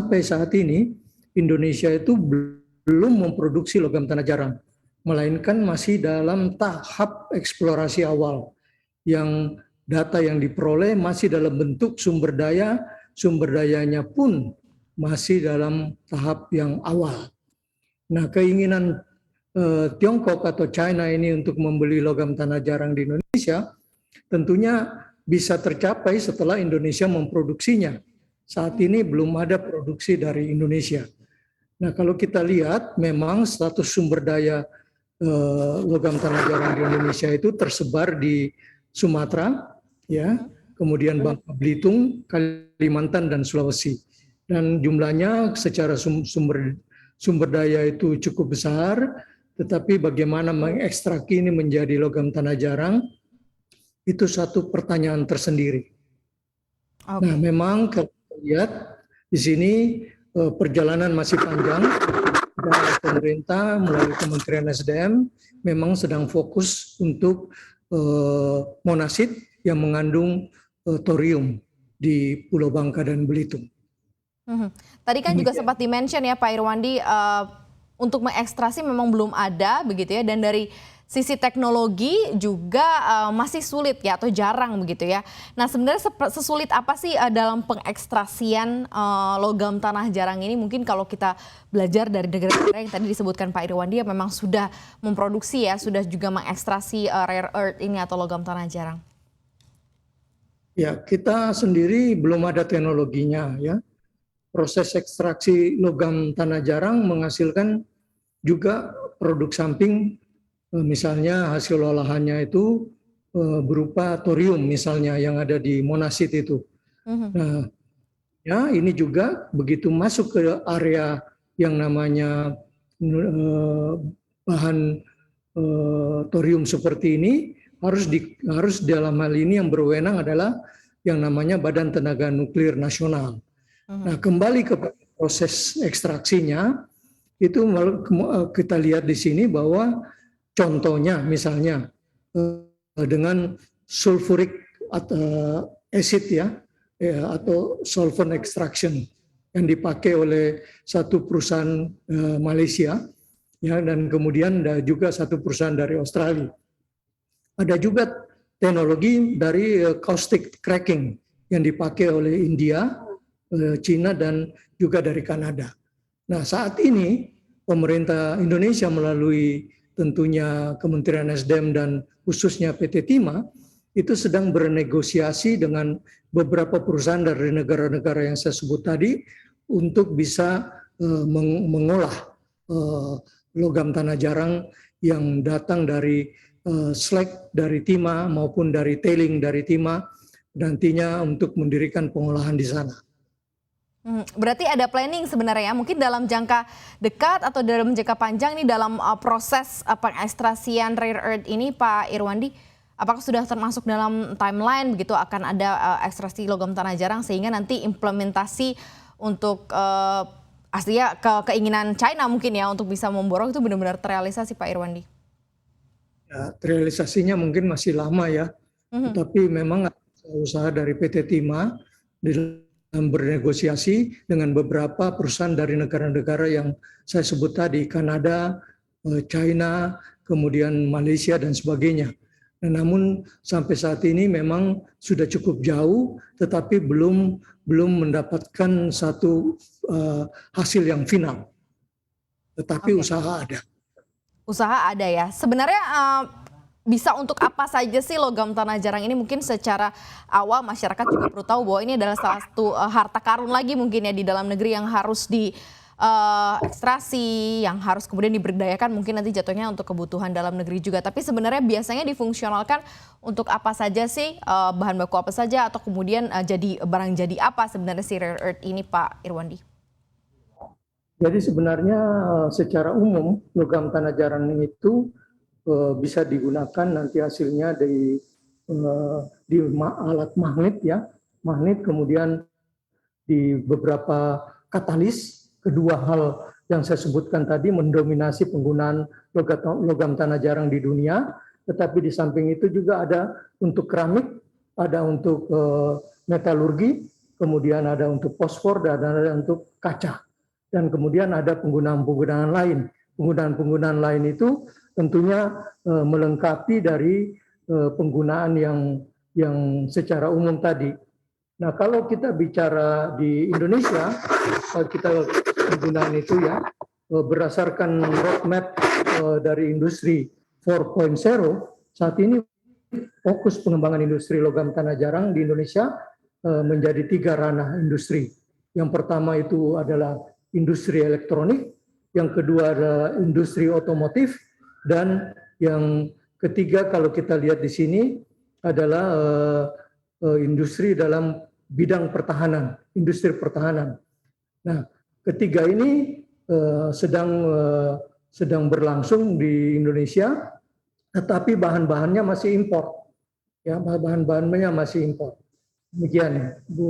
sampai saat ini Indonesia itu belum memproduksi logam tanah jarang, melainkan masih dalam tahap eksplorasi awal, yang data yang diperoleh masih dalam bentuk sumber dayanya pun masih dalam tahap yang awal. Nah, keinginan Tiongkok atau China ini untuk membeli logam tanah jarang di Indonesia tentunya bisa tercapai setelah Indonesia memproduksinya. Saat ini belum ada produksi dari Indonesia. Nah, kalau kita lihat memang status sumber daya logam tanah jarang di Indonesia itu tersebar di Sumatera, ya, kemudian Bangka Belitung, Kalimantan dan Sulawesi. Dan jumlahnya secara sumber daya itu cukup besar, tetapi bagaimana mengekstrak ini menjadi logam tanah jarang itu satu pertanyaan tersendiri. Okay. Nah, memang kalau kita lihat di sini perjalanan masih panjang. Dan pemerintah melalui Kementerian SDM memang sedang fokus untuk monasit yang mengandung thorium di Pulau Bangka dan Belitung. Tadi kan juga sempat di-mention ya Pak Irwandi, untuk mengekstrasi memang belum ada begitu ya, dan dari sisi teknologi juga masih sulit ya atau jarang begitu ya. Nah, sebenarnya sesulit apa sih dalam pengekstrasian logam tanah jarang ini? Mungkin kalau kita belajar dari negara-negara yang tadi disebutkan Pak Irwandi, ya memang sudah memproduksi ya, sudah juga mengekstrasi rare earth ini atau logam tanah jarang. Ya, kita sendiri belum ada teknologinya ya. Proses ekstraksi logam tanah jarang menghasilkan juga produk samping, misalnya hasil olahannya itu berupa thorium misalnya yang ada di monasit itu. Nah, ya ini juga begitu masuk ke area yang namanya bahan thorium seperti ini, harus dalam hal ini yang berwenang adalah yang namanya Badan Tenaga Nuklir Nasional. Nah, kembali ke proses ekstraksinya, itu kita lihat di sini bahwa contohnya misalnya dengan sulfuric acid ya, atau solvent extraction yang dipakai oleh satu perusahaan Malaysia ya, dan kemudian ada juga satu perusahaan dari Australia. Ada juga teknologi dari caustic cracking yang dipakai oleh India, Cina dan juga dari Kanada. Nah, saat ini pemerintah Indonesia melalui tentunya Kementerian SDM dan khususnya PT Timah itu sedang bernegosiasi dengan beberapa perusahaan dari negara-negara yang saya sebut tadi untuk bisa mengolah logam tanah jarang yang datang dari slag dari Timah maupun dari tailing dari Timah, nantinya untuk mendirikan pengolahan di sana. Berarti ada planning sebenarnya, mungkin dalam jangka dekat atau dalam jangka panjang nih dalam proses pengekstrasian rare earth ini Pak Irwandi, apakah sudah termasuk dalam timeline begitu akan ada ekstraksi logam tanah jarang sehingga nanti implementasi untuk aslinya keinginan China mungkin ya untuk bisa memborong itu benar-benar terrealisasi Pak Irwandi? Ya, terrealisasinya mungkin masih lama ya, tetapi memang usaha dari PT Timah bernegosiasi dengan beberapa perusahaan dari negara-negara yang saya sebut tadi, Kanada, China, kemudian Malaysia dan sebagainya. Nah, namun sampai saat ini memang sudah cukup jauh, tetapi belum mendapatkan satu hasil yang final. Tetapi usaha ada. Usaha ada ya. Sebenarnya bisa untuk apa saja sih logam tanah jarang ini? Mungkin secara awal masyarakat juga perlu tahu bahwa ini adalah salah satu harta karun lagi mungkin ya di dalam negeri yang harus di ekstrasi, yang harus kemudian diberdayakan mungkin nanti jatuhnya untuk kebutuhan dalam negeri juga. Tapi sebenarnya biasanya difungsionalkan untuk apa saja sih, bahan baku apa saja, atau kemudian jadi barang jadi apa sebenarnya si rare earth ini Pak Irwandi? Jadi sebenarnya secara umum logam tanah jarang itu bisa digunakan nanti hasilnya di alat magnet ya, magnet, kemudian di beberapa katalis. Kedua hal yang saya sebutkan tadi mendominasi penggunaan logam tanah jarang di dunia, tetapi di samping itu juga ada untuk keramik, ada untuk metalurgi, kemudian ada untuk fosfor, dan ada untuk kaca. Dan kemudian ada penggunaan-penggunaan lain. Penggunaan-penggunaan lain itu tentunya melengkapi dari penggunaan yang secara umum tadi. Nah, kalau kita bicara di Indonesia, kita penggunaan itu ya berdasarkan roadmap dari industri 4.0, saat ini fokus pengembangan industri logam tanah jarang di Indonesia menjadi 3 ranah industri. Yang pertama itu adalah industri elektronik, yang kedua adalah industri otomotif, dan yang ketiga kalau kita lihat di sini adalah industri dalam bidang pertahanan, industri pertahanan. Nah, ketiga ini sedang berlangsung di Indonesia, tetapi bahan-bahannya masih impor. Ya, bahan-bahannya masih impor. Demikian, Bu.